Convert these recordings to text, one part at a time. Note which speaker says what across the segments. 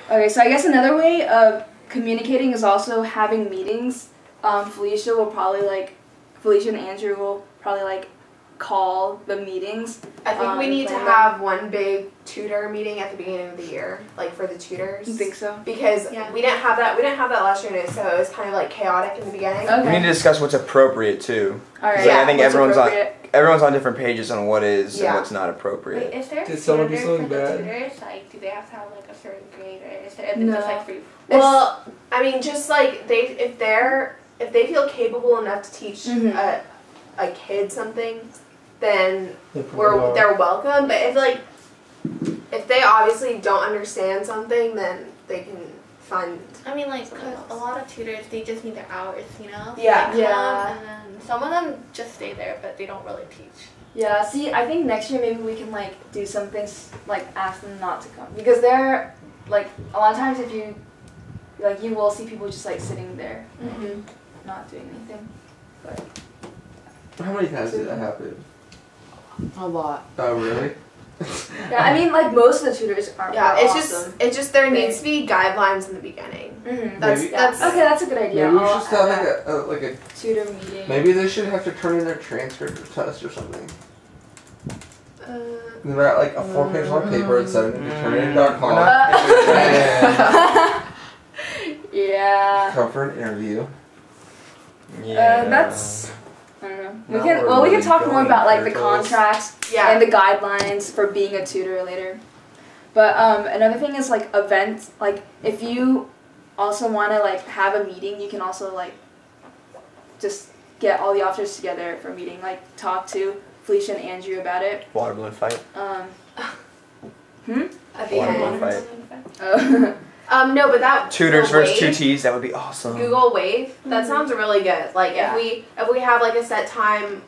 Speaker 1: Okay, so I guess another way of communicating is also having meetings. Felicia and Andrew will probably call the meetings.
Speaker 2: I think we need to have one big tutor meeting at the beginning of the year, for the tutors.
Speaker 1: You think so?
Speaker 2: Because we didn't have that. We didn't have that last year, so it was kind of chaotic in the beginning.
Speaker 1: Okay.
Speaker 3: We need to discuss what's appropriate too.
Speaker 1: All right.
Speaker 3: I think everyone's on different pages on what is and what's not appropriate.
Speaker 4: Wait, is there
Speaker 5: Did someone do something
Speaker 4: tutors? Do they have to have a certain grade, or is it just free?
Speaker 2: Well, I mean, just if they feel capable enough to teach a kid something, then they're welcome. But if they obviously don't understand something, then they can find.
Speaker 4: I mean, because a lot of tutors, they just need their hours,
Speaker 2: Yeah.
Speaker 4: And then some of them just stay there, but they don't really teach.
Speaker 1: Yeah. See, I think next year maybe we can do some things ask them not to come, because they're a lot of times if you you will see people just sitting there, not doing anything. But
Speaker 5: how many times did that happen?
Speaker 2: A lot.
Speaker 5: Oh, really?
Speaker 1: yeah, I mean, most of the tutors aren't.
Speaker 2: Yeah,
Speaker 1: awesome.
Speaker 2: it's just there needs to be guidelines in the beginning.
Speaker 1: That's okay. That's a good idea.
Speaker 5: Maybe we should have a
Speaker 1: tutor meeting.
Speaker 5: Maybe they should have to turn in their transcript or test or something. About a 4-page long paper and send it to Turnitin.com.
Speaker 1: Yeah.
Speaker 5: Come for an interview.
Speaker 3: Yeah.
Speaker 1: That's. I don't know. We can talk more about the contracts and the guidelines for being a tutor later. But another thing is events. If you also want to have a meeting, you can also just get all the officers together for a meeting. Talk to Felicia and Andrew about it.
Speaker 3: Water balloon fight.
Speaker 2: At the
Speaker 3: Water
Speaker 2: end.
Speaker 3: balloon fight.
Speaker 2: No, but that
Speaker 3: tutors versus tutees, that would be awesome.
Speaker 2: Google Wave, that sounds really good. If we have a set time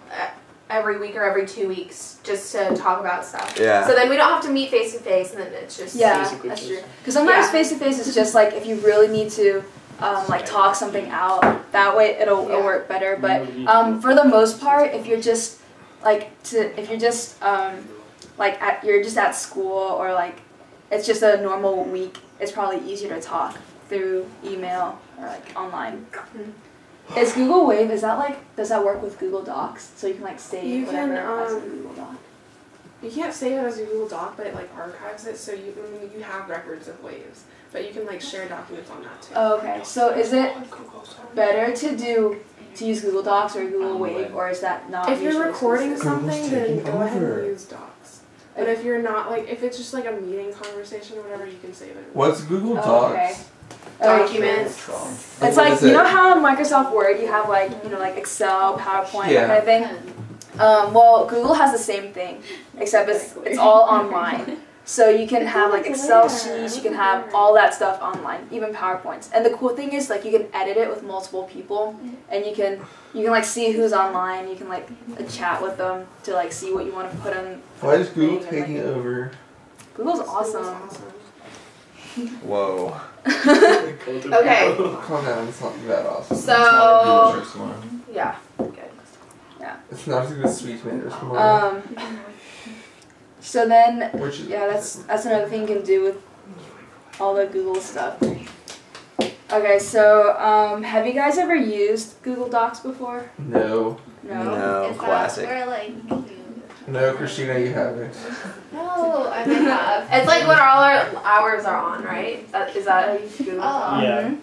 Speaker 2: every week or every 2 weeks just to talk about stuff.
Speaker 3: Yeah.
Speaker 2: So then we don't have to meet face to face, and then it's just
Speaker 1: that's true. Because sometimes face to face is just if you really need to talk something out. That way it'll work better. But for the most part, if you're just you're just at school or it's just a normal week, it's probably easier to talk through email or online. Is Google Wave, does that work with Google Docs? So you can save whatever as a Google Doc?
Speaker 6: You can't save it as a Google Doc, but it archives it, so you have records of waves. But you can share documents on that too.
Speaker 1: Oh, okay. So is it better to use Google Docs or Google Wave, or is that not?
Speaker 6: If you're
Speaker 1: usually
Speaker 6: recording
Speaker 1: exclusive?
Speaker 6: something, then go ahead and use Docs. But if you're not, if it's just a meeting conversation or whatever, you can save it.
Speaker 5: What's Google Docs?
Speaker 1: Oh, okay.
Speaker 2: Documents.
Speaker 1: It's you know how in Microsoft Word you have Excel, PowerPoint, that kind of thing? Well, Google has the same thing, except it's all online. So you can have Excel sheets, you can have all that stuff online, even PowerPoints. And the cool thing is you can edit it with multiple people, and you can see who's online. You can chat with them to see what you want to put in.
Speaker 5: Why is Google taking over?
Speaker 1: Google's awesome.
Speaker 3: Whoa.
Speaker 2: Okay.
Speaker 5: Calm down, it's not that awesome.
Speaker 2: So yeah, good.
Speaker 1: Yeah.
Speaker 5: It's not as good as Sweet Tomatoes tomorrow.
Speaker 1: So then,
Speaker 5: Which is,
Speaker 1: that's another thing you can do with all the Google stuff. Okay, so have you guys ever used Google Docs before?
Speaker 5: No.
Speaker 3: No, classic.
Speaker 5: No, Christina, you haven't.
Speaker 4: No, I may have.
Speaker 2: It's what all our hours are on, right? Is that Google?
Speaker 7: Yeah.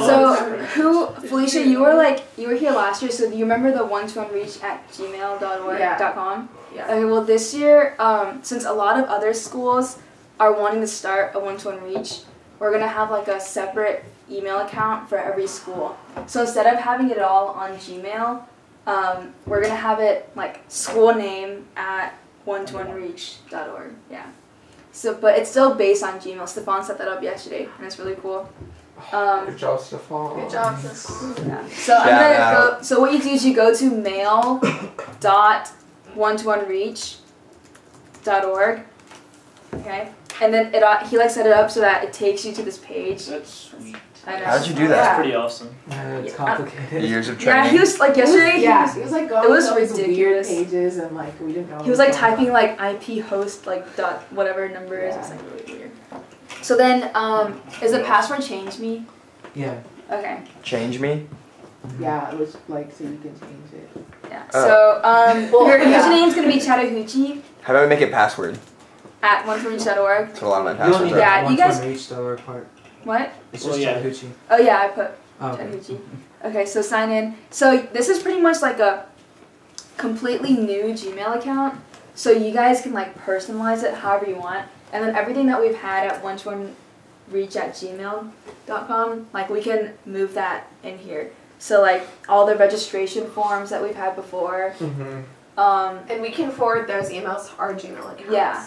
Speaker 1: So Felicia, you were here last year, so do you remember the one-to-one-reach@gmail.org.com?
Speaker 2: Yeah.
Speaker 1: Okay, well this year, since a lot of other schools are wanting to start a one-to-one reach, we're gonna have a separate email account for every school. So instead of having it all on Gmail, we're gonna have it school name at one-to-one-reach.org. Yeah. So, but it's still based on Gmail. Stefan set that up yesterday, and it's really cool.
Speaker 5: Good job, Stefan.
Speaker 2: Good job, Stefan.
Speaker 1: Yeah. So I'm gonna go. So what you do is you go to mail.one-to-one-reach.org, Okay, and then he like set it up so that it takes you to this page.
Speaker 7: That's sweet.
Speaker 1: I know.
Speaker 3: How did you do that?
Speaker 7: That's pretty awesome.
Speaker 5: It's complicated.
Speaker 3: Years of training.
Speaker 1: Yeah, he was like yesterday.
Speaker 6: He was like going
Speaker 1: it was
Speaker 6: to all these
Speaker 1: ridiculous.
Speaker 6: weird pages and like we didn't know.
Speaker 1: He was like typing like IP host like dot whatever numbers. It's like really weird. So then, is the password change me?
Speaker 5: Yeah.
Speaker 1: Okay.
Speaker 3: Change me?
Speaker 6: Yeah, it was like so you can change it.
Speaker 1: Yeah. So your username's gonna be Chattahoochee
Speaker 3: How do I make it password?
Speaker 1: at oneformeach.org.
Speaker 3: That's what a lot of my
Speaker 5: You don't
Speaker 3: passwords
Speaker 5: need
Speaker 3: are.
Speaker 1: Yeah, you guys-
Speaker 5: Reach.org part.
Speaker 1: What?
Speaker 5: It's
Speaker 7: Well,
Speaker 5: just
Speaker 7: yeah.
Speaker 5: Chattahoochee.
Speaker 1: Oh yeah, I put
Speaker 5: Oh, okay.
Speaker 1: Chattahoochee. Okay, so sign in. So this is pretty much like a completely new Gmail account. So you guys can like personalize it however you want. And then everything that we've had at oneformeach@gmail.com, like we can move that in here. So like all the registration forms that we've had before.
Speaker 2: And we can forward those emails to our Gmail accounts.
Speaker 1: Yeah.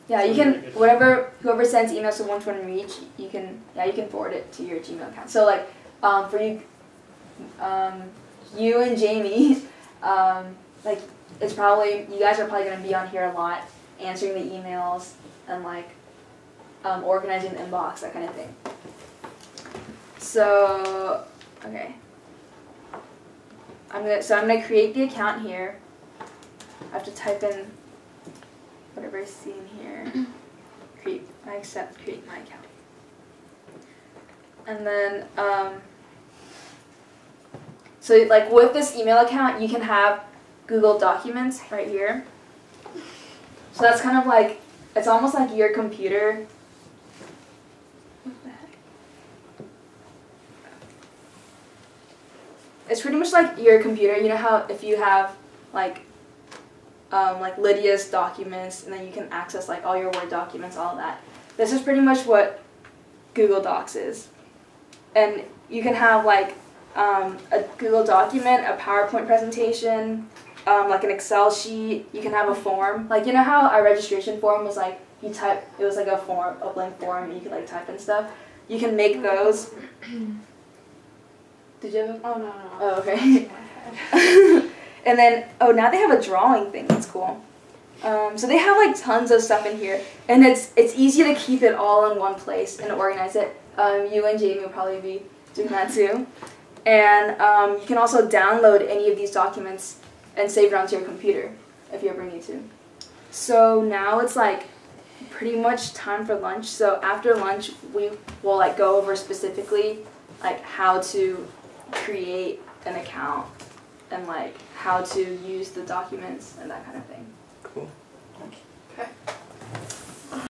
Speaker 1: Yeah, you can whoever sends emails to OneFormReach, you can forward it to your Gmail account. So like for you you and Jamie, like it's probably you guys are probably gonna be on here a lot, answering the emails and like organizing the inbox, that kind of thing. So okay. I'm gonna create the account here. I have to type in whatever I see in here. Create my account. And then so like with this email account you can have Google Documents right here. So that's kind of like it's almost like your computer. What the heck? It's pretty much like your computer. You know how if you have like Lydia's documents, and then you can access like all your Word documents, all of that. This is pretty much what Google Docs is. And you can have like a Google document, a PowerPoint presentation, like an Excel sheet. You can have a form. Like you know how our registration form was like it was like a blank form, and you could like type in stuff. You can make those. Did you have?
Speaker 6: Oh no.
Speaker 1: Oh okay. And then, now they have a drawing thing. That's cool. So they have like tons of stuff in here, and it's easy to keep it all in one place and organize it. You and Jamie will probably be doing that too. And you can also download any of these documents and save it onto your computer if you ever need to. So now it's like pretty much time for lunch. So after lunch, we will like go over specifically like how to create an account and like how to use the documents and that kind of thing.